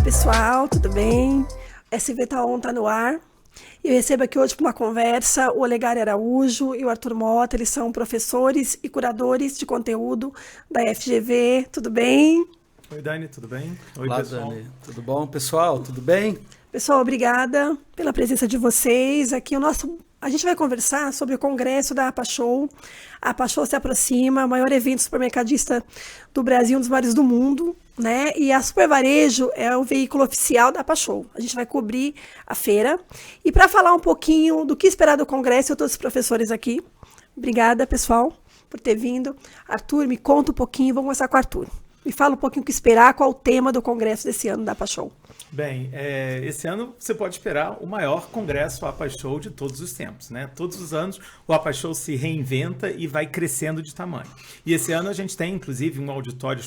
pessoal, tudo bem? SV Taon tá no ar. Eu recebo aqui hoje para uma conversa o Olegário Araújo e o Arthur Mota. Eles são professores e curadores de conteúdo da FGV. Tudo bem? Oi, Dani, tudo bem? Oi, Olá, pessoal. Dani. Tudo bom, pessoal? Tudo bem? Pessoal, obrigada pela presença de vocês. Aqui a gente vai conversar sobre o congresso da APA Show. A APA Show se aproxima, o maior evento supermercadista do Brasil, um dos maiores do mundo, né? E a Super Varejo é o veículo oficial da APA Show. A gente vai cobrir a feira. E para falar um pouquinho do que esperar do congresso, eu trouxe os professores aqui. Obrigada, pessoal, por ter vindo. Arthur, me conta um pouquinho, vamos começar com o Arthur. Me fala um pouquinho o que esperar, qual o tema do congresso desse ano da APA Show. Bem, esse ano você pode esperar o maior congresso APA Show de todos os tempos, né? Todos os anos o APA Show se reinventa e vai crescendo de tamanho. E esse ano a gente tem, inclusive, um auditório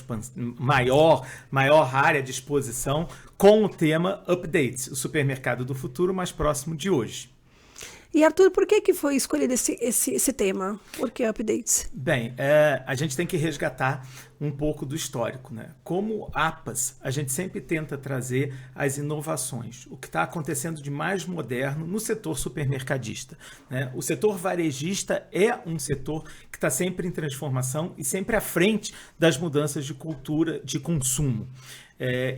maior área de exposição com o tema Updates, o supermercado do futuro mais próximo de hoje. E, Arthur, por que foi escolhido esse tema? Por que updates? Bem, a gente tem que resgatar um pouco do histórico, né? Como APAs, a gente sempre tenta trazer as inovações, o que está acontecendo de mais moderno no setor supermercadista, né? O setor varejista é um setor que está sempre em transformação e sempre à frente das mudanças de cultura de consumo.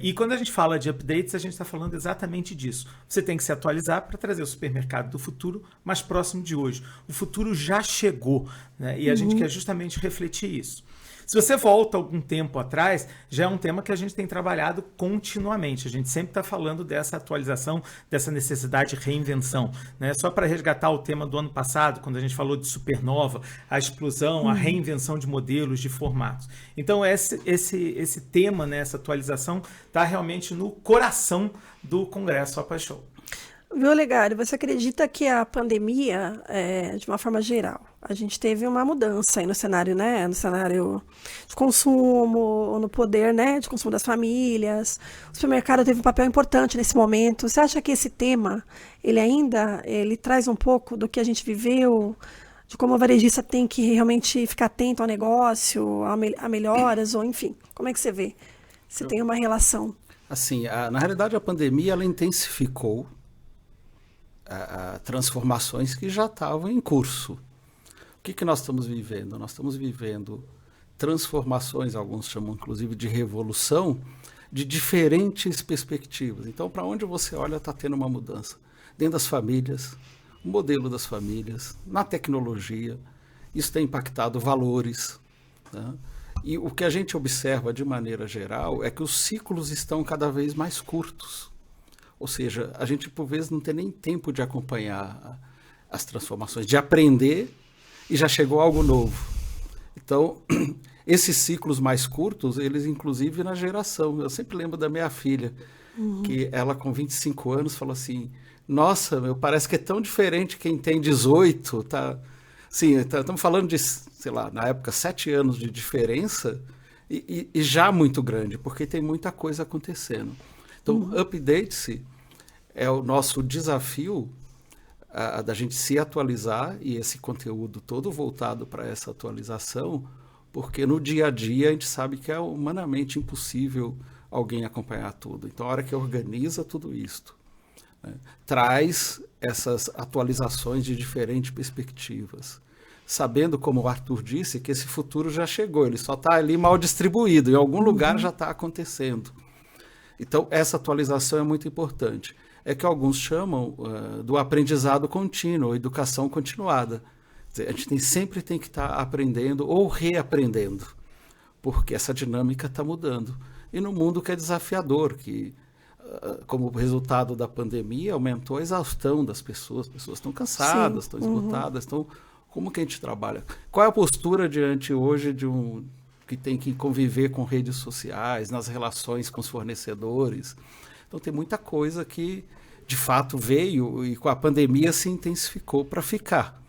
E quando a gente fala de updates, a gente está falando exatamente disso. Você tem que se atualizar para trazer o supermercado do futuro mais próximo de hoje. O futuro já chegou, né? E a gente quer justamente refletir isso. Se você volta algum tempo atrás, já é um tema que a gente tem trabalhado continuamente. A gente sempre está falando dessa atualização, dessa necessidade de reinvenção, né? Só para resgatar o tema do ano passado, quando a gente falou de supernova, a explosão, a reinvenção de modelos, de formatos. Então, esse tema, né, essa atualização, está realmente no coração do Congresso APA Show. Viu, Olegário, você acredita que a pandemia, de uma forma geral, a gente teve uma mudança aí no cenário, né? No cenário de consumo, no poder, né, de consumo das famílias. O supermercado teve um papel importante nesse momento. Você acha que esse tema, ele traz um pouco do que a gente viveu, de como o varejista tem que realmente ficar atento ao negócio, a melhoras, ou enfim, como é que você vê? Se tem uma relação? Assim, na realidade, a pandemia ela intensificou transformações que já estavam em curso. O que nós estamos vivendo? Nós estamos vivendo transformações, alguns chamam inclusive de revolução, de diferentes perspectivas. Então, para onde você olha, está tendo uma mudança. Dentro das famílias, o modelo das famílias, na tecnologia, isso tem impactado valores, né? E o que a gente observa de maneira geral é que os ciclos estão cada vez mais curtos. Ou seja, a gente, por vezes, não tem nem tempo de acompanhar as transformações, de aprender e já chegou algo novo. Então, esses ciclos mais curtos, eles, inclusive, na geração. Eu sempre lembro da minha filha, que ela, com 25 anos, falou assim, nossa, parece que é tão diferente quem tem 18. Sim, estamos falando de, sei lá, na época, 7 anos de diferença e já muito grande, porque tem muita coisa acontecendo. Então, update-se é o nosso desafio da gente se atualizar e esse conteúdo todo voltado para essa atualização, porque no dia a dia a gente sabe que é humanamente impossível alguém acompanhar tudo. Então, a hora que organiza tudo isso, né, traz essas atualizações de diferentes perspectivas, sabendo, como o Arthur disse, que esse futuro já chegou, ele só está ali mal distribuído, em algum lugar já está acontecendo. Então, essa atualização é muito importante. É que alguns chamam do aprendizado contínuo, educação continuada. Quer dizer, a gente sempre tem que estar aprendendo ou reaprendendo, porque essa dinâmica está mudando. E no mundo que é desafiador, que, como resultado da pandemia, aumentou a exaustão das pessoas. As pessoas estão cansadas, estão esgotadas. Então, como que a gente trabalha? Qual é a postura diante hoje de que tem que conviver com redes sociais, nas relações com os fornecedores? Então tem muita coisa que, de fato, veio e com a pandemia se intensificou para ficar.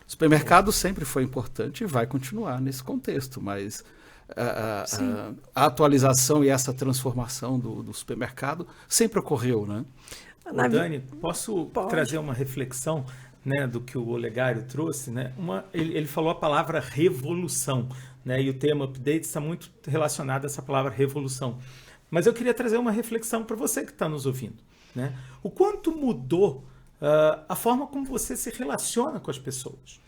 O supermercado sempre foi importante e vai continuar nesse contexto, mas a atualização e essa transformação do supermercado sempre ocorreu, né? Dani, posso trazer uma reflexão, né, do que o Olegário trouxe, né? Ele falou a palavra revolução, né? E o tema update está muito relacionado a essa palavra revolução. Mas eu queria trazer uma reflexão para você que está nos ouvindo, né? O quanto mudou a forma como você se relaciona com as pessoas.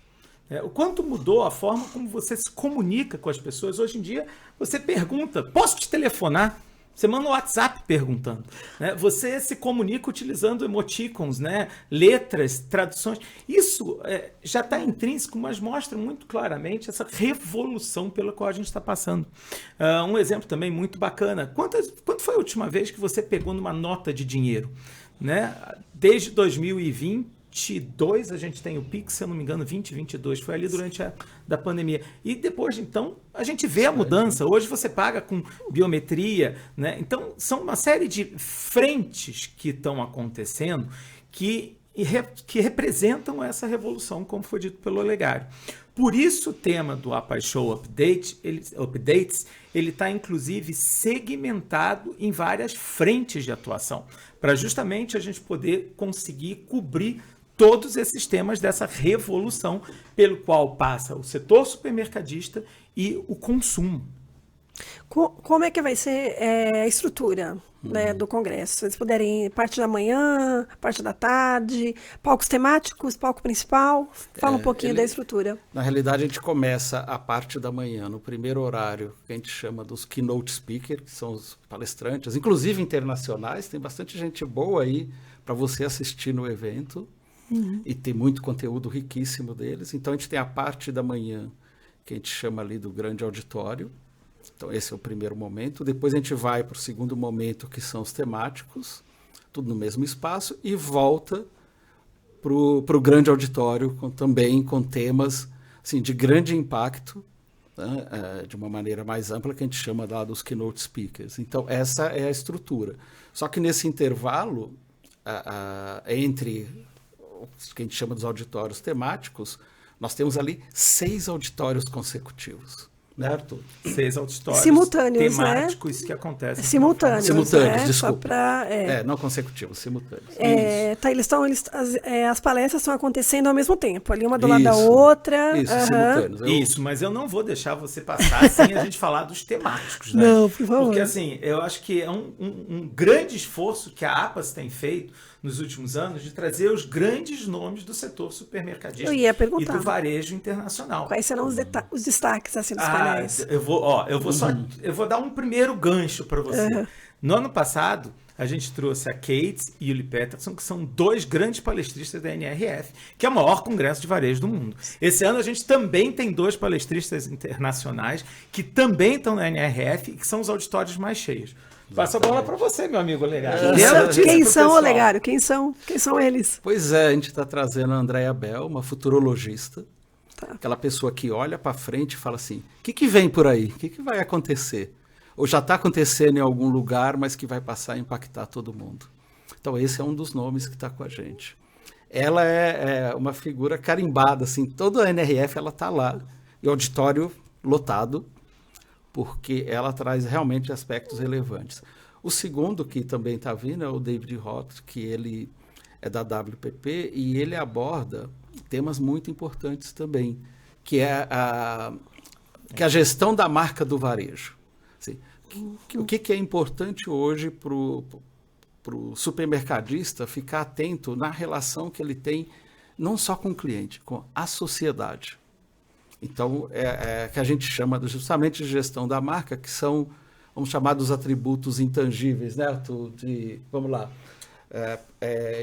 O quanto mudou a forma como você se comunica com as pessoas. Hoje em dia, você pergunta, posso te telefonar? Você manda um WhatsApp perguntando, né? Você se comunica utilizando emoticons, né? Letras, traduções. Isso já está intrínseco, mas mostra muito claramente essa revolução pela qual a gente está passando. Um exemplo também muito bacana. Quando foi a última vez que você pegou numa nota de dinheiro? Né? Desde 2022 a gente tem o Pix, se eu não me engano, 2022, foi ali durante a pandemia. E depois, então, a gente vê a mudança. Hoje você paga com biometria, né? Então, são uma série de frentes que estão acontecendo que representam essa revolução, como foi dito pelo Olegário. Por isso o tema do APAshow Updates, ele está inclusive segmentado em várias frentes de atuação, para justamente a gente poder conseguir cobrir todos esses temas dessa revolução pelo qual passa o setor supermercadista e o consumo. Como é que vai ser a estrutura, né, do Congresso? Se eles puderem, parte da manhã, parte da tarde, palcos temáticos, palco principal? Fala um pouquinho da estrutura. Na realidade, a gente começa a parte da manhã, no primeiro horário, que a gente chama dos keynote speakers, que são os palestrantes, inclusive internacionais. Tem bastante gente boa aí para você assistir no evento. E tem muito conteúdo riquíssimo deles. Então, a gente tem a parte da manhã, que a gente chama ali do grande auditório. Então, esse é o primeiro momento. Depois a gente vai para o segundo momento, que são os temáticos, tudo no mesmo espaço, e volta para o grande auditório, também com temas assim, de grande impacto, né, de uma maneira mais ampla, que a gente chama lá dos keynote speakers. Então, essa é a estrutura. Só que nesse intervalo, entre o que a gente chama dos auditórios temáticos, nós temos ali 6 auditórios consecutivos. Né, Arthur? 6 auditórios simultâneos, temáticos, né? Que acontecem. Simultâneos, né? Desculpa. Não consecutivos, simultâneos. Tá, as palestras estão acontecendo ao mesmo tempo, ali uma do lado da outra. Isso, simultâneos. Isso, mas eu não vou deixar você passar sem a gente falar dos temáticos, né? Não, por favor. Porque, assim, eu acho que é um grande esforço que a APAS tem feito nos últimos anos de trazer os grandes nomes do setor supermercadista e do varejo internacional. Quais serão os destaques assim, dos painéis? Eu vou dar um primeiro gancho para você. No ano passado, a gente trouxe a Kate e o Lee Peterson, que são 2 grandes palestristas da NRF, que é o maior congresso de varejo do mundo. Esse ano a gente também tem 2 palestristas internacionais que também estão na NRF e que são os auditórios mais cheios. Passa a bola para você, meu amigo Olegário. Quem são, Olegário? Quem são eles? Pois é, a gente está trazendo a Andréa Bell, uma futurologista, aquela pessoa que olha para frente e fala assim, o que vem por aí? O que vai acontecer? Ou já está acontecendo em algum lugar, mas que vai passar a impactar todo mundo. Então, esse é um dos nomes que está com a gente. Ela é uma figura carimbada, assim, toda a NRF ela está lá, e o auditório lotado, porque ela traz realmente aspectos relevantes. O segundo que também está vindo é o David Roth, que ele é da WPP, e ele aborda temas muito importantes também, que é a gestão da marca do varejo. Assim, o que é importante hoje para o supermercadista ficar atento na relação que ele tem, não só com o cliente, com a sociedade. Então, que a gente chama justamente de gestão da marca, que são, vamos chamar dos atributos intangíveis, né, Arthur? Vamos lá,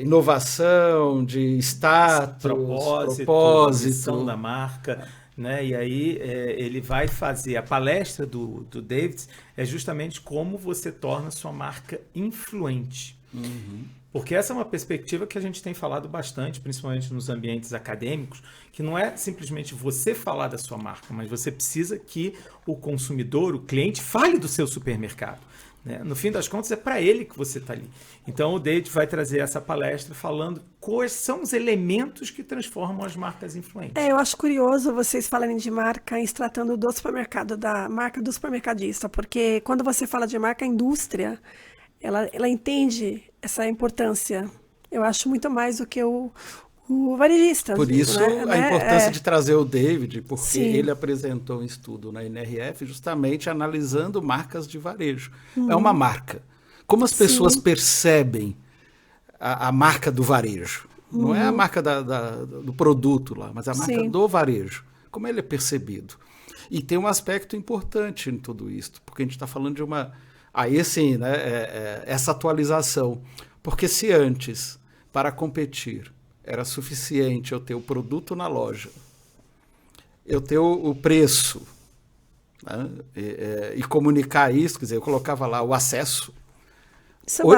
inovação, de status, propósito da marca, né? E aí ele vai fazer, a palestra do David é justamente como você torna sua marca influente. Porque essa é uma perspectiva que a gente tem falado bastante, principalmente nos ambientes acadêmicos, que não é simplesmente você falar da sua marca, mas você precisa que o consumidor, o cliente, fale do seu supermercado. Né? No fim das contas, é para ele que você está ali. Então, o David vai trazer essa palestra falando quais são os elementos que transformam as marcas influentes. Eu acho curioso vocês falarem de marca se tratando do supermercado, da marca do supermercadista, porque quando você fala de marca, a indústria, ela entende essa importância. Eu acho muito mais do que o o varejista. Por isso né? a importância de trazer o David, porque Sim. ele apresentou um estudo na NRF justamente analisando marcas de varejo. É uma marca. Como as pessoas percebem a marca do varejo? Não é a marca do produto lá, mas a marca do varejo. Como ele é percebido? E tem um aspecto importante em tudo isso, porque a gente está falando de uma... Aí sim, né, essa atualização. Porque se antes, para competir, era suficiente eu ter o produto na loja, eu ter o preço, né, e comunicar isso, quer dizer, eu colocava lá o acesso.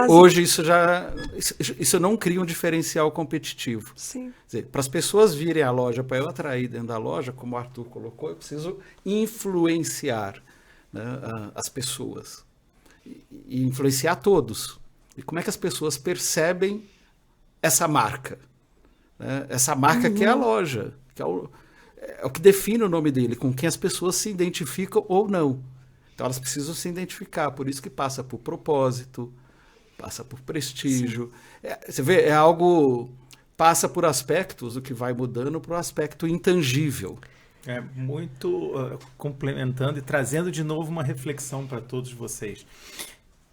Hoje isso não cria um diferencial competitivo. Sim. Quer dizer, para as pessoas virem à loja, para eu atrair dentro da loja, como o Arthur colocou, eu preciso influenciar, né, as pessoas e influenciar todos. E como é que as pessoas percebem essa marca? Né? Essa marca que é a loja, que é o que define o nome dele, com quem as pessoas se identificam ou não. Então elas precisam se identificar, por isso que passa por propósito, passa por prestígio. Você vê, passa por aspectos, o que vai mudando para o aspecto intangível. Muito complementando e trazendo de novo uma reflexão para todos vocês.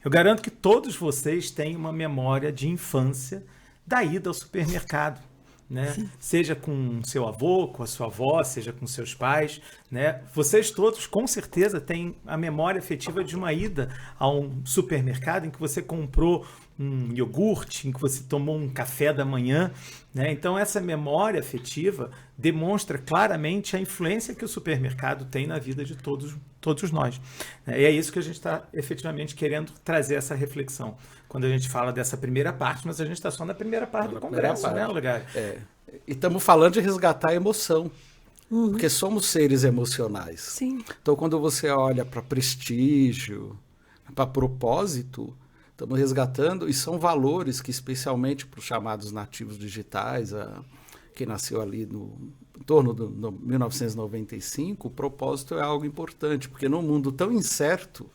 Eu garanto que todos vocês têm uma memória de infância da ida ao supermercado, né? Seja com seu avô, com a sua avó, seja com seus pais, né? Vocês todos com certeza têm a memória afetiva de uma ida a um supermercado em que você comprou um iogurte, em que você tomou um café da manhã, né? Então essa memória afetiva demonstra claramente a influência que o supermercado tem na vida de todos nós, né? E é isso que a gente está efetivamente querendo trazer essa reflexão quando a gente fala dessa primeira parte, mas a gente está só na primeira parte do congresso, né, Olegário? E estamos falando de resgatar a emoção, porque somos seres emocionais. Sim. Então quando você olha para prestígio, para propósito, estamos resgatando, e são valores que, especialmente para os chamados nativos digitais, quem nasceu ali em torno de 1995, o propósito é algo importante, porque num mundo tão incerto,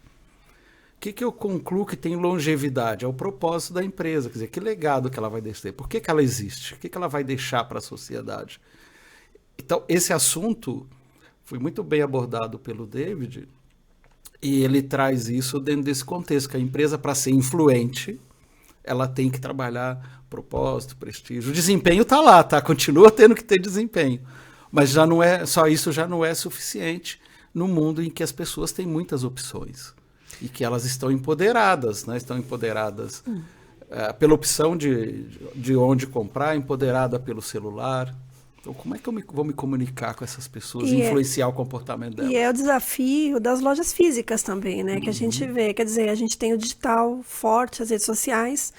o que eu concluo que tem longevidade? É o propósito da empresa, quer dizer, que legado que ela vai deixar, por que ela existe, o que ela vai deixar para a sociedade. Então, esse assunto foi muito bem abordado pelo David, e ele traz isso dentro desse contexto, que a empresa, para ser influente, ela tem que trabalhar propósito, prestígio. O desempenho está lá, tá? Continua tendo que ter desempenho. Mas já não é, só isso já não é suficiente no mundo em que as pessoas têm muitas opções. E que elas estão empoderadas, né? Estão empoderadas pela opção de onde comprar, empoderada pelo celular. Então, como é que eu vou me comunicar com essas pessoas e influenciar o comportamento delas? E é o desafio das lojas físicas também, né? Que a gente vê, quer dizer, a gente tem o digital forte, as redes sociais.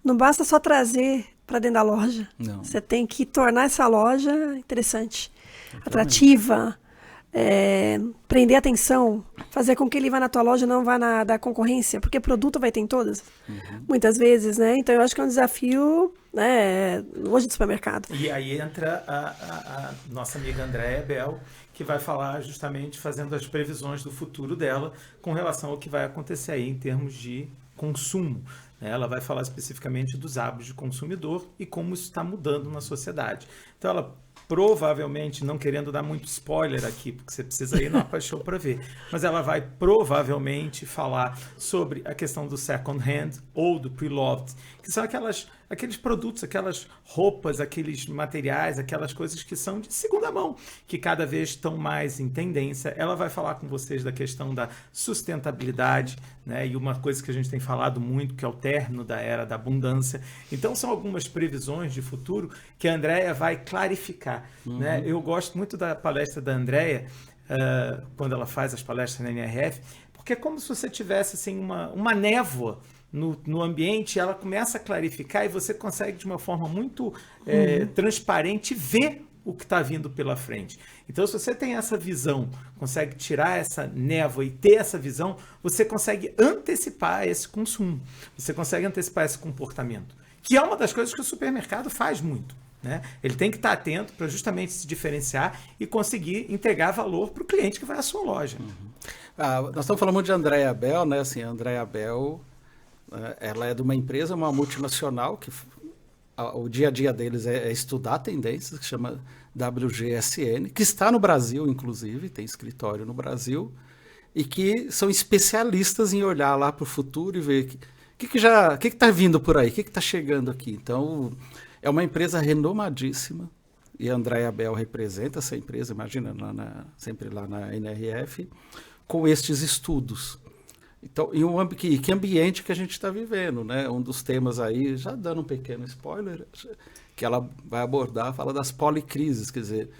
Não basta só trazer para dentro da loja. Não. Você tem que tornar essa loja interessante, atrativa, prender atenção, fazer com que ele vá na tua loja e não vá na da concorrência, porque produto vai ter em todas, muitas vezes, né? Então eu acho que é um desafio, né, hoje do supermercado. E aí entra a nossa amiga Andréa Bell, que vai falar justamente fazendo as previsões do futuro dela com relação ao que vai acontecer aí em termos de consumo. Ela vai falar especificamente dos hábitos de consumidor e como isso está mudando na sociedade. Então ela provavelmente, não querendo dar muito spoiler aqui, porque você precisa ir na Paixão para ver, mas ela vai provavelmente falar sobre a questão do second hand ou do pre-loved, que são aqueles produtos, aquelas roupas, aqueles materiais, aquelas coisas que são de segunda mão, que cada vez estão mais em tendência. Ela vai falar com vocês da questão da sustentabilidade, né? E uma coisa que a gente tem falado muito, que é o término da era da abundância. Então são algumas previsões de futuro que a Andréa vai clarificar. Né? Eu gosto muito da palestra da Andréa, quando ela faz as palestras na NRF, porque é como se você tivesse assim, uma névoa no ambiente, ela começa a clarificar e você consegue de uma forma muito transparente ver o que está vindo pela frente. Então, se você tem essa visão, consegue tirar essa névoa e ter essa visão, você consegue antecipar esse consumo, você consegue antecipar esse comportamento, que é uma das coisas que o supermercado faz muito. Né? Ele tem que estar atento para justamente se diferenciar e conseguir entregar valor para o cliente que vai à sua loja. Nós estamos falando muito de Andréa Bell, né? Assim, a Andréa Bell, ela é de uma empresa, uma multinacional, que o dia a dia deles é estudar tendências, que chama WGSN, que está no Brasil, inclusive, tem escritório no Brasil, e que são especialistas em olhar lá para o futuro e ver o que está vindo por aí, o que está chegando aqui. Então, é uma empresa renomadíssima, e a Andrea Bell representa essa empresa, imagina, sempre lá na NRF, com estes estudos. Então, que ambiente que a gente está vivendo, né? Um dos temas aí, já dando um pequeno spoiler, que ela vai abordar, fala das policrises, quer dizer,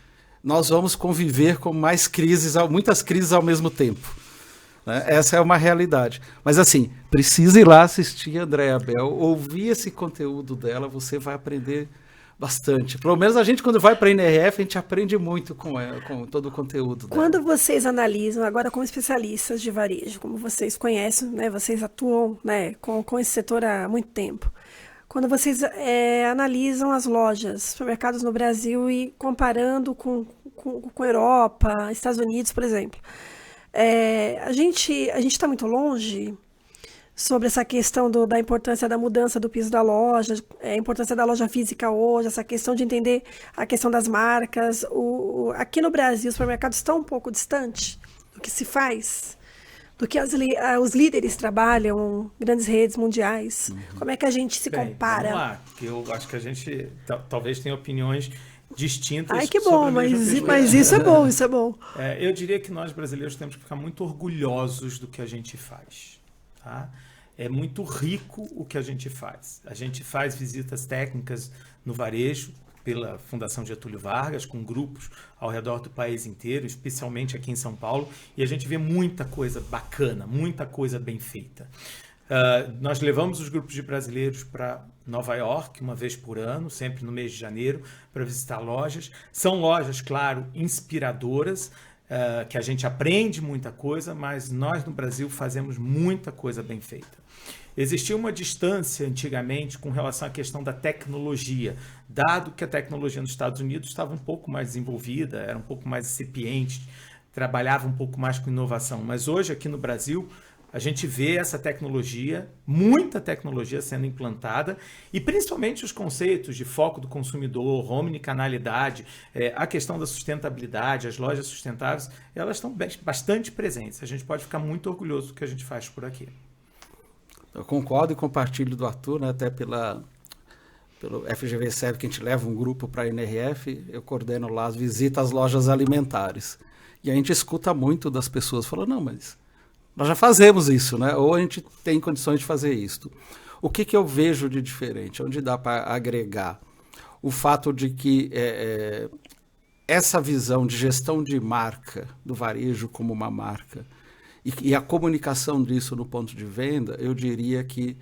nós vamos conviver com mais crises, muitas crises ao mesmo tempo. Né? Essa é uma realidade. Mas assim, precisa ir lá assistir a Andrea Bell, ouvir esse conteúdo dela, você vai aprender bastante. Pelo menos a gente, quando vai para a NRF, a gente aprende muito com ela, com todo o conteúdo dela. Quando vocês analisam, agora como especialistas de varejo, como vocês conhecem, né, vocês atuam, né, com esse setor há muito tempo, quando vocês analisam as lojas, supermercados no Brasil e comparando com Europa, Estados Unidos, por exemplo, a gente está muito longe sobre essa questão da importância da mudança do piso da loja, a importância da loja física hoje, essa questão de entender a questão das marcas. Aqui no Brasil, os supermercados estão um pouco distantes do que se faz, do que os líderes trabalham, grandes redes mundiais. Uhum. Como é que a gente se compara? Vamos lá, que eu acho que a gente talvez tenha opiniões distintas. Ai, que bom, mas isso é bom, isso é bom. Eu diria que nós brasileiros temos que ficar muito orgulhosos do que a gente faz. Tá? É muito rico o que a gente faz. A gente faz visitas técnicas no varejo pela Fundação Getúlio Vargas, com grupos ao redor do país inteiro, especialmente aqui em São Paulo, e a gente vê muita coisa bacana, muita coisa bem feita. Nós levamos os grupos de brasileiros para Nova York uma vez por ano, sempre no mês de janeiro, para visitar lojas. São lojas, claro, inspiradoras, que a gente aprende muita coisa, mas nós no Brasil fazemos muita coisa bem feita. Existia uma distância antigamente com relação à questão da tecnologia, dado que a tecnologia nos Estados Unidos estava um pouco mais desenvolvida, era um pouco mais incipiente, trabalhava um pouco mais com inovação, mas hoje aqui no Brasil a gente vê essa tecnologia, muita tecnologia sendo implantada, e principalmente os conceitos de foco do consumidor, omnicanalidade, a questão da sustentabilidade, as lojas sustentáveis, elas estão bastante presentes. A gente pode ficar muito orgulhoso do que a gente faz por aqui. Eu concordo e compartilho do Arthur, né, até pelo FGV-SEB, que a gente leva um grupo para a NRF, eu coordeno lá as visitas às lojas alimentares. E a gente escuta muito das pessoas falando, não, mas nós já fazemos isso, né? Ou a gente tem condições de fazer isso. O que eu vejo de diferente? Onde dá para agregar? O fato de que essa visão de gestão de marca, do varejo como uma marca, e a comunicação disso no ponto de venda, eu diria que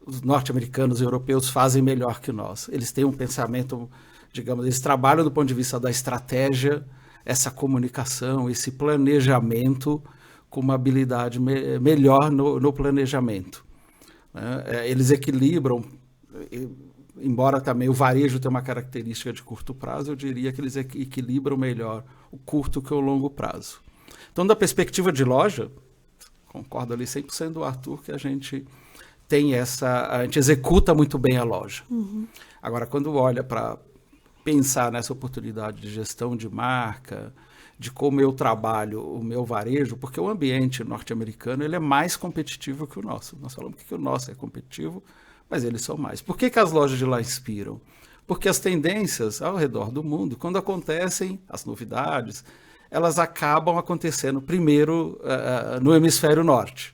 os norte-americanos e europeus fazem melhor que nós. Eles têm um pensamento, digamos, eles trabalham do ponto de vista da estratégia, essa comunicação, esse planejamento, com uma habilidade melhor no planejamento. Né? Eles equilibram, embora também o varejo tenha uma característica de curto prazo, eu diria que eles equilibram melhor o curto que o longo prazo. Então, da perspectiva de loja, concordo ali 100% do Arthur, que a gente tem a gente executa muito bem a loja. Uhum. Agora, quando olha para pensar nessa oportunidade de gestão de marca, de como eu trabalho o meu varejo, porque o ambiente norte-americano ele é mais competitivo que o nosso. Nós falamos que o nosso é competitivo, mas eles são mais. Por que as lojas de lá inspiram? Porque as tendências ao redor do mundo, quando acontecem, as novidades, elas acabam acontecendo primeiro no hemisfério norte.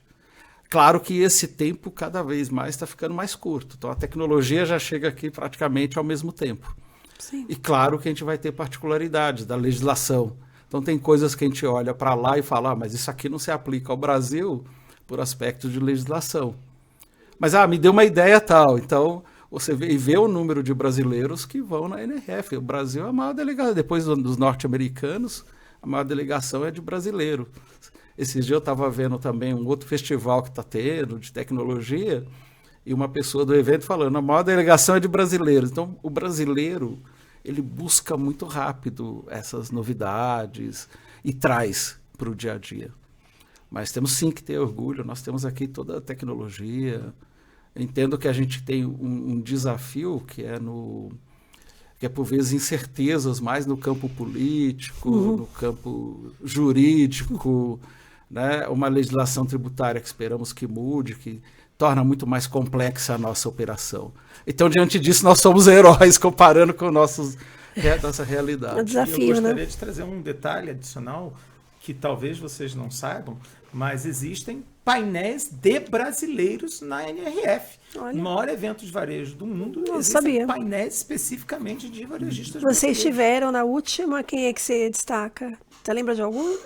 Claro que esse tempo cada vez mais está ficando mais curto. Então a tecnologia já chega aqui praticamente ao mesmo tempo. Sim. E claro que a gente vai ter particularidades da legislação. Então tem coisas que a gente olha para lá e fala, mas isso aqui não se aplica ao Brasil por aspectos de legislação. Mas me deu uma ideia tal. Então você vê o número de brasileiros que vão na NRF. O Brasil é a maior delegação. Depois dos norte-americanos, a maior delegação é de brasileiro. Esses dias eu estava vendo também um outro festival que está tendo, de tecnologia, e uma pessoa do evento falando, a maior delegação é de brasileiros. Então o brasileiro ele busca muito rápido essas novidades e traz para o dia a dia. Mas temos sim que ter orgulho, nós temos aqui toda a tecnologia, Eu entendo que a gente tem um desafio que é por vezes incertezas mais no campo político, no campo jurídico, né? Uma legislação tributária que esperamos que mude, que torna muito mais complexa a nossa operação. Então, diante disso, nós somos heróis comparando com nossa realidade. É um desafio, eu gostaria né? de trazer um detalhe adicional que talvez vocês não saibam, mas existem painéis de brasileiros na NRF. Olha. O maior evento de varejo do mundo, Não existem sabia. painéis especificamente de varejistas Vocês brasileiros. tiveram na última, quem é que você destaca? Você lembra de algum?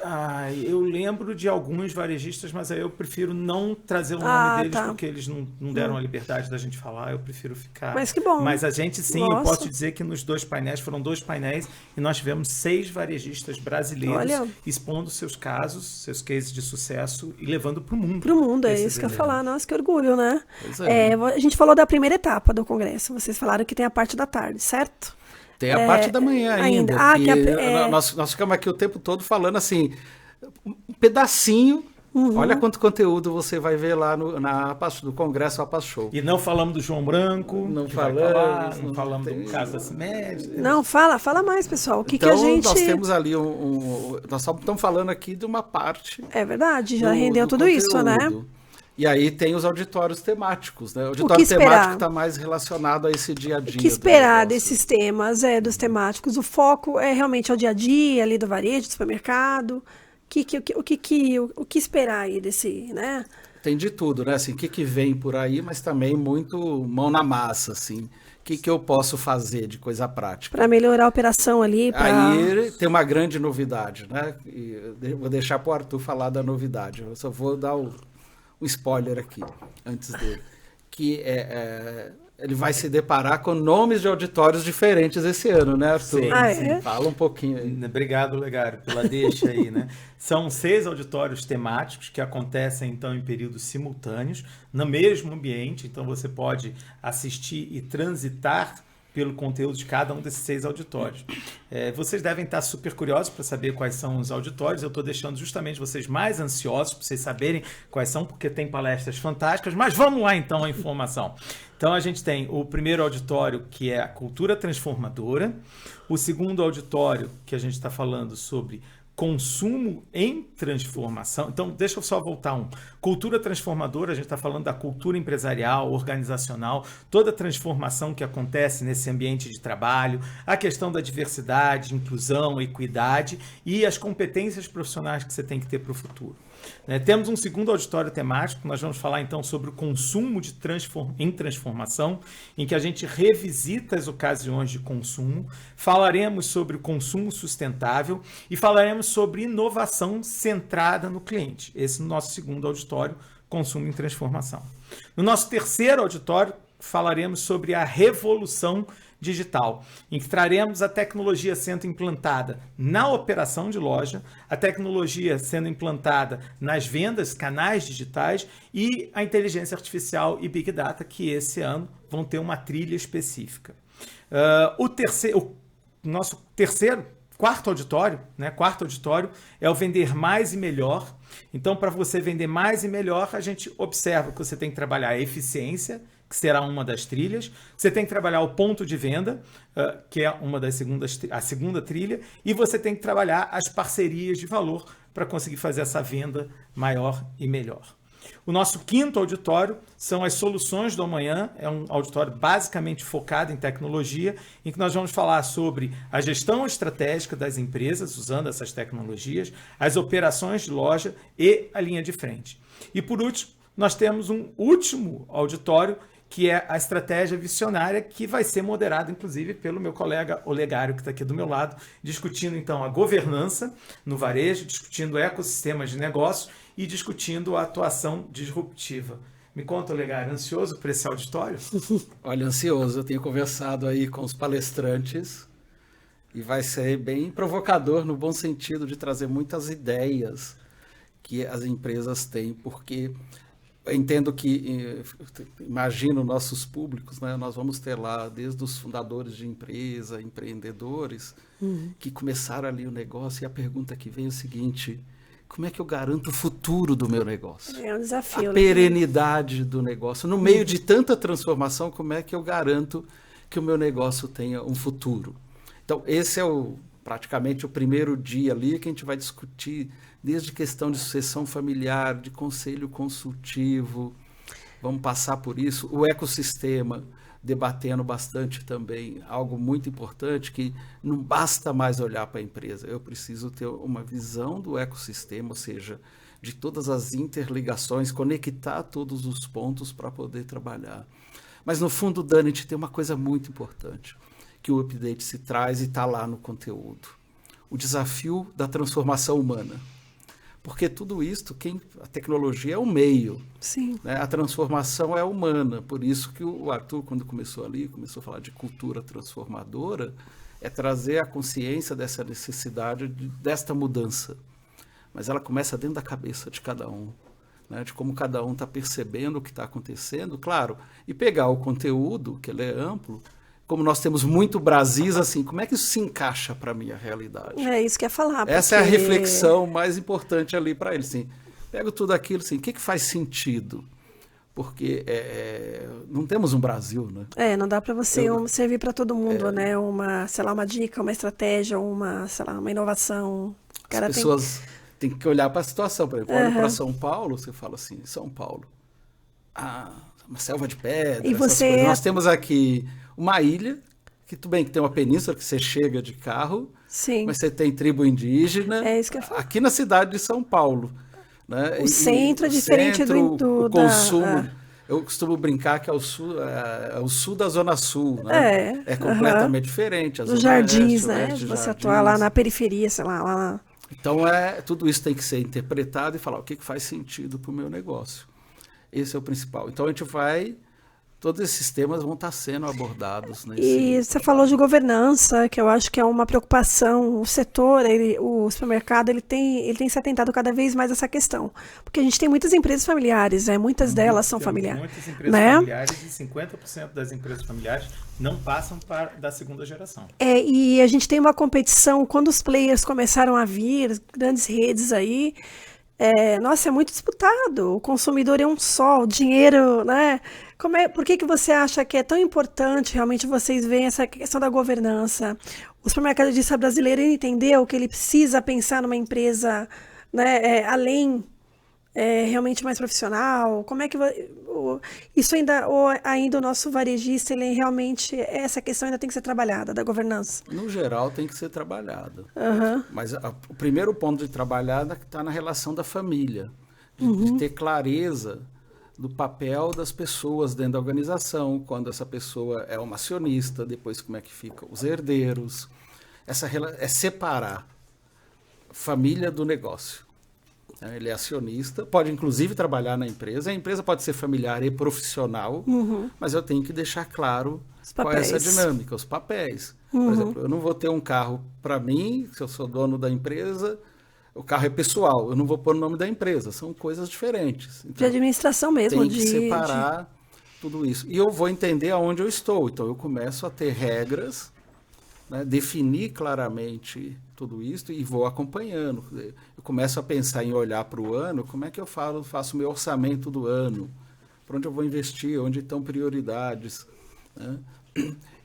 Eu lembro de alguns varejistas, mas aí eu prefiro não trazer o nome deles, tá. porque eles não deram a liberdade da gente falar, eu prefiro ficar... Mas que bom. Mas a gente sim, eu Nossa. posso dizer que nos 2 painéis, foram 2 painéis, e nós tivemos 6 varejistas brasileiros Olha. expondo seus casos, seus cases de sucesso e levando para o mundo. Pro mundo, é esses isso que eu ia eventos. falar. Nossa, que orgulho, né? Pois é. A gente falou da primeira etapa do congresso. Vocês falaram que tem a parte da tarde, certo? Tem a parte da manhã ainda. Nós ficamos aqui o tempo todo falando assim, um pedacinho. Olha quanto conteúdo você vai ver lá no Congresso Apa Show. E não falamos do João Branco, Não que vai falamos, falar, não não falamos tem- do caso da CIMED. Não, fala mais, pessoal. O que, Então, que a gente... nós temos ali nós só estamos falando aqui de uma parte. É verdade, já do- rendeu do tudo isso, né? conteúdo. E aí tem os auditórios temáticos, né? O que auditório esperar? temático está mais relacionado a esse dia a dia. O que esperar do negócio. desses temas, dos temáticos? O foco é realmente ao dia a dia, ali do varejo, do supermercado. O que esperar aí desse, né? Tem de tudo, né? Assim, o que vem por aí, mas também muito mão na massa, assim. O que eu posso fazer de coisa prática? Para melhorar a operação ali. Aí tem uma grande novidade, né? E eu vou deixar para o Arthur falar da novidade. Eu só vou dar um spoiler aqui, antes dele. Que ele vai se deparar com nomes de auditórios diferentes esse ano, né, Arthur? Sim, é? Fala um pouquinho aí. Obrigado, Legário, pela deixa aí, né? São 6 auditórios temáticos que acontecem, então, em períodos simultâneos, no mesmo ambiente. Então, você pode assistir e transitar pelo conteúdo de cada um desses 6 auditórios. Vocês devem estar super curiosos para saber quais são os auditórios. Eu estou deixando justamente vocês mais ansiosos para vocês saberem quais são, porque tem palestras fantásticas. Mas vamos lá, então, a informação. Então, a gente tem o primeiro auditório, que é a cultura transformadora. O segundo auditório, que a gente está falando sobre consumo em transformação. Então, deixa eu só voltar Cultura transformadora, a gente está falando da cultura empresarial, organizacional, toda a transformação que acontece nesse ambiente de trabalho, a questão da diversidade, inclusão, equidade e as competências profissionais que você tem que ter para o futuro. Temos um segundo auditório temático, nós vamos falar então sobre o consumo em transformação, em que a gente revisita as ocasiões de consumo, falaremos sobre o consumo sustentável e falaremos sobre inovação centrada no cliente. Esse é o nosso segundo auditório, consumo em transformação. No nosso terceiro auditório, falaremos sobre a revolução digital, em que traremos a tecnologia sendo implantada na operação de loja, a tecnologia sendo implantada nas vendas, canais digitais e a inteligência artificial e Big Data, que esse ano vão ter uma trilha específica. Nosso quarto auditório é o vender mais e melhor. Então, para você vender mais e melhor, a gente observa que você tem que trabalhar a eficiência, que será uma das trilhas. Você tem que trabalhar o ponto de venda, que é a segunda trilha. E você tem que trabalhar as parcerias de valor para conseguir fazer essa venda maior e melhor. O nosso quinto auditório são as soluções do amanhã. É um auditório basicamente focado em tecnologia, em que nós vamos falar sobre a gestão estratégica das empresas, usando essas tecnologias, as operações de loja e a linha de frente. E por último, nós temos um último auditório, que é a estratégia visionária, que vai ser moderada, inclusive, pelo meu colega Olegário, que está aqui do meu lado, discutindo, então, a governança no varejo, discutindo ecossistemas de negócio e discutindo a atuação disruptiva. Me conta, Olegário, ansioso por esse auditório? Olha, ansioso. Eu tenho conversado aí com os palestrantes e vai ser bem provocador, no bom sentido, de trazer muitas ideias que as empresas têm, porque... Eu entendo que, imagino nossos públicos, né? Nós vamos ter lá desde os fundadores de empresa, empreendedores, que começaram ali o negócio, e a pergunta que vem é o seguinte: como é que eu garanto o futuro do meu negócio? É um desafio. A perenidade do negócio. No meio de tanta transformação, como é que eu garanto que o meu negócio tenha um futuro? Então, esse é praticamente o primeiro dia ali que a gente vai discutir, desde questão de sucessão familiar, de conselho consultivo, vamos passar por isso, o ecossistema, debatendo bastante também, algo muito importante, que não basta mais olhar para a empresa, eu preciso ter uma visão do ecossistema, ou seja, de todas as interligações, conectar todos os pontos para poder trabalhar. Mas no fundo, Dani, a gente tem uma coisa muito importante, que o Update se traz e está lá no conteúdo. O desafio da transformação humana. Porque tudo isso, a tecnologia é o meio. Sim. Né? A transformação é humana. Por isso que o Arthur, quando começou a falar de cultura transformadora, é trazer a consciência dessa necessidade, desta mudança. Mas ela começa dentro da cabeça de cada um. Né? De como cada um está percebendo o que está acontecendo, claro. E pegar o conteúdo, que ele é amplo, como nós temos muito Brasis, assim, como é que isso se encaixa para a minha realidade? É isso que eu ia falar. Essa é a reflexão mais importante ali para ele. Assim, pego tudo aquilo, assim, o que faz sentido? Porque não temos um Brasil, né? Não dá para você servir para todo mundo, né? Uma dica, uma estratégia, uma inovação. As pessoas têm que olhar para a situação. Por exemplo, olha para São Paulo, você fala assim, São Paulo, uma selva de pedra, e você... Nós temos aqui uma ilha, que tudo bem que tem uma península que você chega de carro, sim, mas você tem tribo indígena, isso que eu falo. Aqui na cidade de São Paulo. Né? O centro é diferente do consumo. Eu costumo brincar que é o sul da Zona Sul. Né? É completamente diferente. Os jardins, né? De você atuar lá na periferia, sei lá. Então, tudo isso tem que ser interpretado e falar o que faz sentido para o meu negócio. Esse é o principal. Então, a gente vai... Todos esses temas vão estar sendo abordados. E você falou de governança, que eu acho que é uma preocupação. O setor, o supermercado, ele tem se atentado cada vez mais a essa questão. Porque a gente tem muitas empresas familiares, muitas delas são familiares. Muitas empresas familiares e 50% das empresas familiares não passam da segunda geração. E a gente tem uma competição, quando os players começaram a vir, grandes redes aí, nossa, é muito disputado. O consumidor é um só, o dinheiro, né? Por que você acha que é tão importante realmente vocês verem essa questão da governança? O supermercadista brasileiro entendeu que ele precisa pensar numa empresa, né, além, realmente mais profissional? Como é que isso ainda o nosso varejista, ele realmente, essa questão ainda tem que ser trabalhada, da governança? No geral tem que ser trabalhada. Uhum. Mas o primeiro ponto de trabalhar está na relação da família, de ter clareza do papel das pessoas dentro da organização, quando essa pessoa é uma acionista, depois como é que ficam os herdeiros. É separar família do negócio. Ele é acionista, pode inclusive trabalhar na empresa, a empresa pode ser familiar e profissional, mas eu tenho que deixar claro qual é essa dinâmica, os papéis. Por exemplo, eu não vou ter um carro para mim, se eu sou dono da empresa, o carro é pessoal, eu não vou pôr o nome da empresa, são coisas diferentes. Então, de administração mesmo. Tem que separar tudo isso. E eu vou entender aonde eu estou, então eu começo a ter regras, né, definir claramente tudo isso e vou acompanhando. Eu começo a pensar em olhar para o ano, como é que eu faço o meu orçamento do ano, para onde eu vou investir, onde estão prioridades. Né?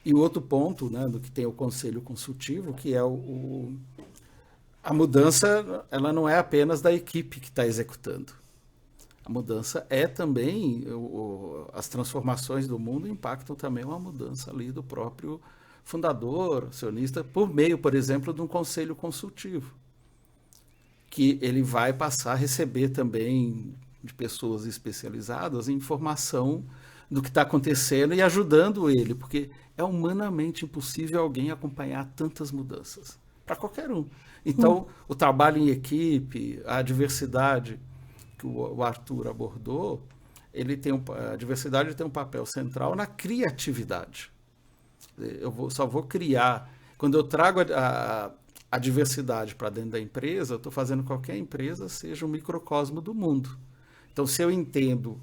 E o outro ponto, né, do que tem o conselho consultivo, que é a mudança, ela não é apenas da equipe que está executando. A mudança é também, as transformações do mundo impactam também uma mudança ali do próprio fundador, acionista, por meio, por exemplo, de um conselho consultivo, que ele vai passar a receber também de pessoas especializadas informação do que está acontecendo e ajudando ele, porque é humanamente impossível alguém acompanhar tantas mudanças, para qualquer um. Então, o trabalho em equipe, a diversidade que o Arthur abordou, a diversidade tem um papel central na criatividade. Eu só vou criar. Quando eu trago a diversidade para dentro da empresa, eu estou fazendo qualquer empresa seja um microcosmo do mundo. Então, se eu entendo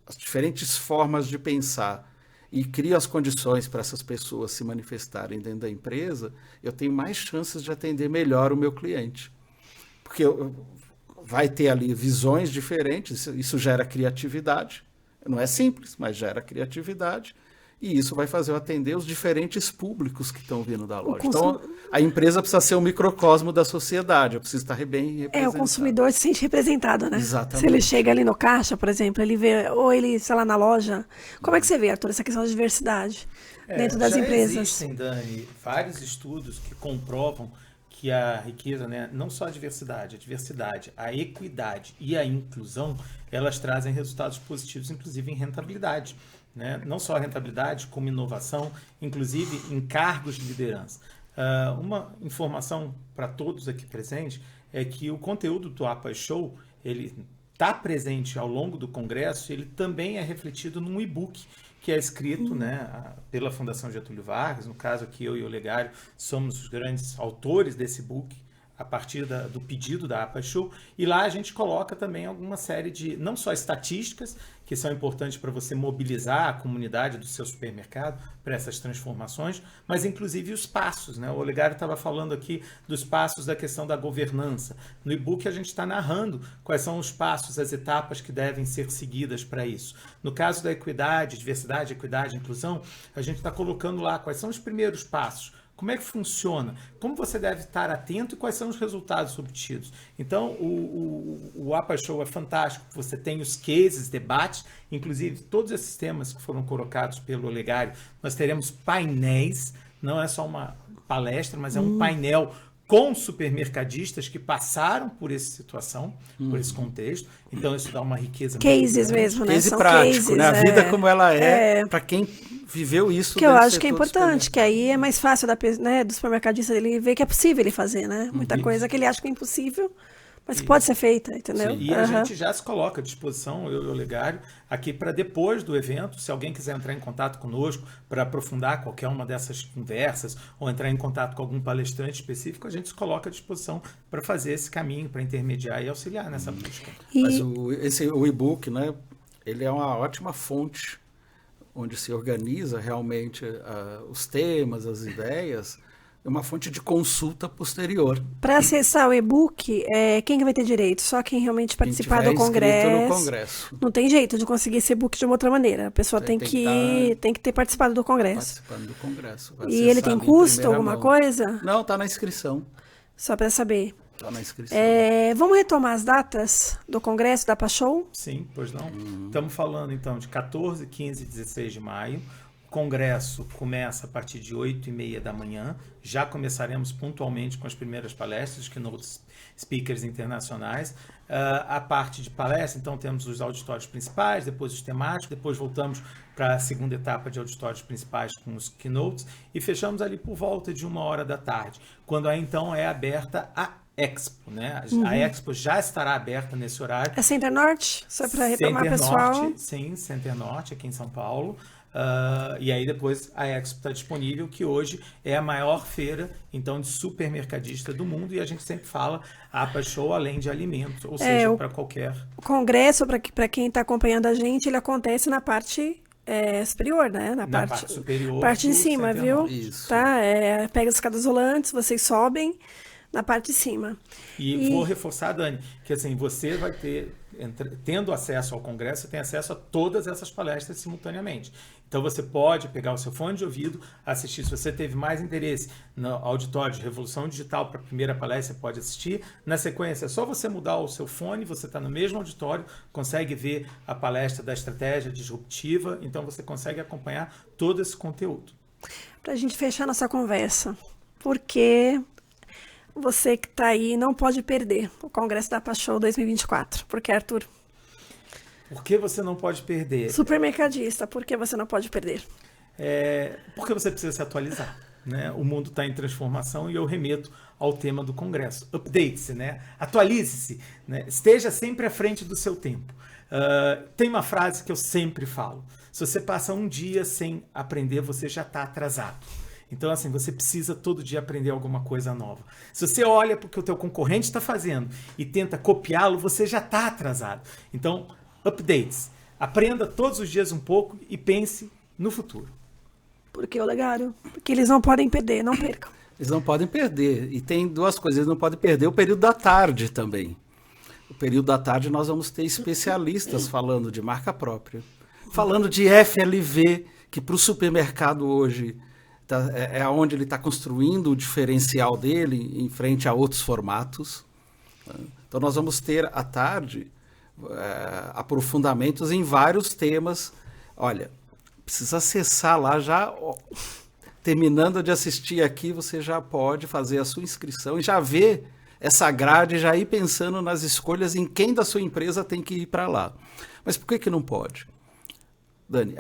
as diferentes formas de pensar e crio as condições para essas pessoas se manifestarem dentro da empresa, eu tenho mais chances de atender melhor o meu cliente. Porque vai ter ali visões diferentes, isso gera criatividade. Não é simples, mas gera criatividade. E isso vai fazer eu atender os diferentes públicos que estão vindo da loja. Então, a empresa precisa ser um microcosmo da sociedade, eu preciso estar bem representado. O consumidor se sente representado, né? Exatamente. Se ele chega ali no caixa, por exemplo, ele vê, ou ele, sei lá, na loja. Como é que você vê, Arthur, essa questão de diversidade dentro das empresas? Existem, Dani, vários estudos que comprovam que a riqueza, né, não só a diversidade, a equidade e a inclusão, elas trazem resultados positivos, inclusive em rentabilidade. Né? Não só a rentabilidade, como inovação, inclusive em cargos de liderança. Uma informação para todos aqui presentes é que o conteúdo do APA Show, ele está presente ao longo do congresso, ele também é refletido num e-book que é escrito né, pela Fundação Getúlio Vargas. No caso aqui, eu e o Legário somos os grandes autores desse e-book, a partir do pedido da APA Show, e lá a gente coloca também alguma série de, não só estatísticas, que são importantes para você mobilizar a comunidade do seu supermercado para essas transformações, mas inclusive os passos. Né? O Olegário estava falando aqui dos passos da questão da governança. No e-book a gente está narrando quais são os passos, as etapas que devem ser seguidas para isso. No caso da equidade, diversidade, equidade, inclusão, a gente está colocando lá quais são os primeiros passos. Como é que funciona? Como você deve estar atento e quais são os resultados obtidos? Então, o APA Show é fantástico. Você tem os cases, debates, inclusive todos esses temas que foram colocados pelo Olegário. Nós teremos painéis, não é só uma palestra, mas é um painel com supermercadistas que passaram por essa situação, por esse contexto. Então, isso dá uma riqueza. Cases mesmo, né? Case São prático, cases, né? A vida como ela é. Para quem viveu isso. Que eu acho que é importante, que aí é mais fácil do supermercadista ele ver que é possível ele fazer, né? Muita coisa que ele acha que é impossível, mas que pode ser feita, entendeu? Sim, e a gente já se coloca à disposição, eu e o Olegário, aqui para depois do evento, se alguém quiser entrar em contato conosco para aprofundar qualquer uma dessas conversas ou entrar em contato com algum palestrante específico, a gente se coloca à disposição para fazer esse caminho, para intermediar e auxiliar nessa busca. Mas o e-book, né, ele é uma ótima fonte onde se organiza realmente os temas, as ideias, é uma fonte de consulta posterior. Para acessar o e-book, quem vai ter direito? Só quem realmente participar do congresso. No congresso. Não tem jeito de conseguir esse e-book de uma outra maneira. A pessoa tem que ter participado do congresso. Participando do congresso. E ele tem custo, alguma coisa? Não, está na inscrição. Só para saber. Está na inscrição. Vamos retomar as datas do congresso da APA Show? Sim, pois não. Estamos falando então de 14, 15 e 16 de maio. O congresso começa a partir de 8h30 da manhã. Já começaremos pontualmente com as primeiras palestras, keynote speakers internacionais. A parte de palestra, então temos os auditórios principais, depois os temáticos, depois voltamos para a segunda etapa de auditórios principais com os keynotes e fechamos ali por volta de 1h da tarde, quando aí então é aberta a Expo, né? A Expo já estará aberta nesse horário. É Center Norte? Só para retomar, Center pessoal. Norte, sim, Center Norte, aqui em São Paulo. E aí depois a Expo está disponível, que hoje é a maior feira então de supermercadista do mundo, e a gente sempre fala a APA Show além de alimentos, ou seja, para qualquer... O congresso, para quem está acompanhando a gente, ele acontece na parte superior, né? Na parte superior. Parte de cima, viu? Isso. Tá? Pega as escadas rolantes, vocês sobem na parte de cima. E vou reforçar, Dani, que assim, você vai ter, tendo acesso ao congresso, você tem acesso a todas essas palestras simultaneamente. Então você pode pegar o seu fone de ouvido, assistir. Se você teve mais interesse no auditório de Revolução Digital para a primeira palestra, você pode assistir. Na sequência, é só você mudar o seu fone, você está no mesmo auditório, consegue ver a palestra da estratégia disruptiva, então você consegue acompanhar todo esse conteúdo. Para a gente fechar nossa conversa, porque você que está aí não pode perder o Congresso da APA Show 2024. Por que, Arthur? Por que você não pode perder? Supermercadista, por que você não pode perder? Porque você precisa se atualizar. Né? O mundo está em transformação e eu remeto ao tema do Congresso. Update-se, né? Atualize-se, né? Esteja sempre à frente do seu tempo. Tem uma frase que eu sempre falo. Se você passa um dia sem aprender, você já está atrasado. Então, assim, você precisa todo dia aprender alguma coisa nova. Se você olha para o que o teu concorrente está fazendo e tenta copiá-lo, você já está atrasado. Então, updates. Aprenda todos os dias um pouco e pense no futuro. Por que, Olegário? Porque eles não podem perder, não percam. Eles não podem perder. E tem duas coisas. Eles não podem perder o período da tarde também. o período da tarde nós vamos ter especialistas falando de marca própria, falando de FLV, que para o supermercado hoje é onde ele está construindo o diferencial dele em frente a outros formatos. Então nós vamos ter à tarde aprofundamentos em vários temas. Olha, precisa acessar lá já, terminando de assistir aqui, você já pode fazer a sua inscrição e já ver essa grade, já ir pensando nas escolhas em quem da sua empresa tem que ir para lá. Mas por que não pode? Dani,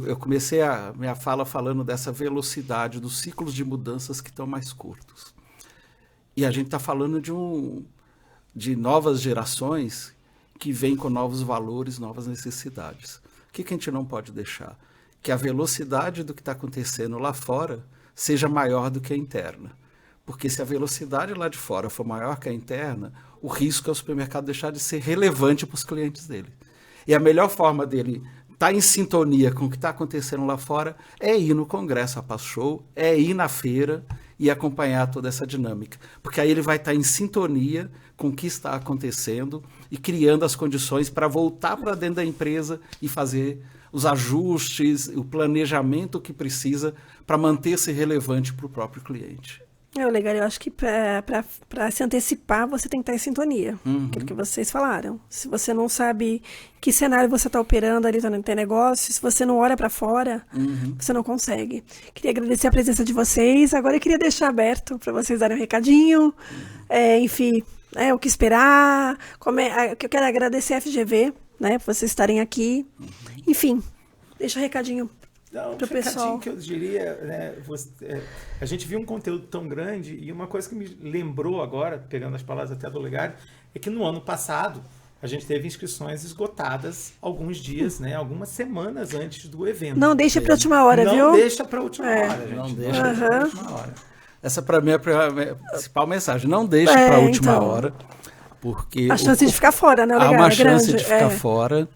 eu comecei a minha fala falando dessa velocidade dos ciclos de mudanças que estão mais curtos. E a gente está falando de novas gerações que vêm com novos valores, novas necessidades. O que a gente não pode deixar? Que a velocidade do que está acontecendo lá fora seja maior do que a interna. Porque se a velocidade lá de fora for maior que a interna, o risco é o supermercado deixar de ser relevante para os clientes dele. E a melhor forma dele estar em sintonia com o que está acontecendo lá fora é ir no congresso, a PassShow, é ir na feira e acompanhar toda essa dinâmica. Porque aí ele vai estar em sintonia com o que está acontecendo e criando as condições para voltar para dentro da empresa e fazer os ajustes, o planejamento que precisa para manter-se relevante para o próprio cliente. Legal, eu acho que para se antecipar, você tem que estar em sintonia. Aquilo que vocês falaram. Se você não sabe que cenário você está operando ali no teu negócio, se você não olha para fora, você não consegue. Queria agradecer a presença de vocês. Agora eu queria deixar aberto para vocês darem um recadinho. Enfim, o que esperar. Eu quero agradecer a FGV, né, por vocês estarem aqui. Enfim, deixa um recadinho. Não, um recadinho que eu diria, né, a gente viu um conteúdo tão grande e uma coisa que me lembrou agora, pegando as palavras até do Olegário, é que no ano passado a gente teve inscrições esgotadas alguns dias, né, algumas semanas antes do evento. Não deixa para a última hora, viu? Não deixa para a última hora, gente. Não deixa para a última hora. Essa para mim é a principal mensagem. Não deixa para a última hora, porque a chance de ficar fora, né, Olegário? Há uma chance de ficar fora.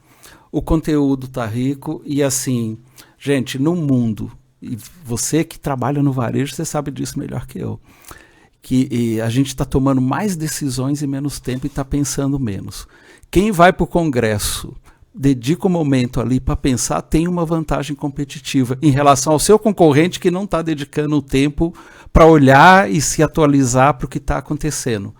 O conteúdo tá rico e assim, gente, no mundo, e você que trabalha no varejo, você sabe disso melhor que eu, que a gente está tomando mais decisões em menos tempo e está pensando menos. Quem vai para o congresso, dedica um momento ali para pensar, tem uma vantagem competitiva em relação ao seu concorrente que não está dedicando o tempo para olhar e se atualizar para o que está acontecendo.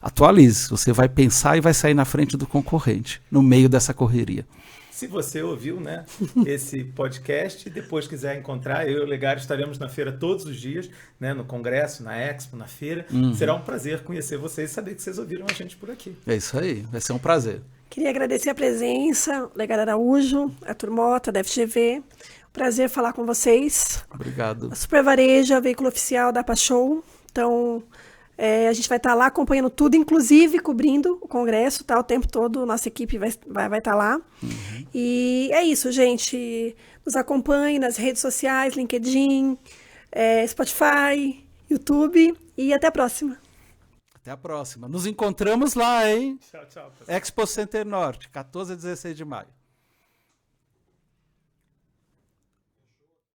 Atualize, você vai pensar e vai sair na frente do concorrente, no meio dessa correria. Se você ouviu, né, esse podcast e depois quiser encontrar, eu e o Olegário estaremos na feira todos os dias, né, no congresso, na Expo, na feira. Será um prazer conhecer vocês e saber que vocês ouviram a gente por aqui. É isso aí, vai ser um prazer. Queria agradecer a presença, Olegário Araújo, Arthur Mota, da FGV. Prazer falar com vocês. Obrigado. A Super Varejo é o veículo oficial da PassShow. Então, a gente vai estar lá acompanhando tudo, inclusive cobrindo o congresso, tá? O tempo todo, nossa equipe vai estar lá. E é isso, gente. Nos acompanhe nas redes sociais, LinkedIn, Spotify, YouTube. E até a próxima. Até a próxima. Nos encontramos lá, hein? Tchau, tchau. Expo Center Norte, 14 a 16 de maio.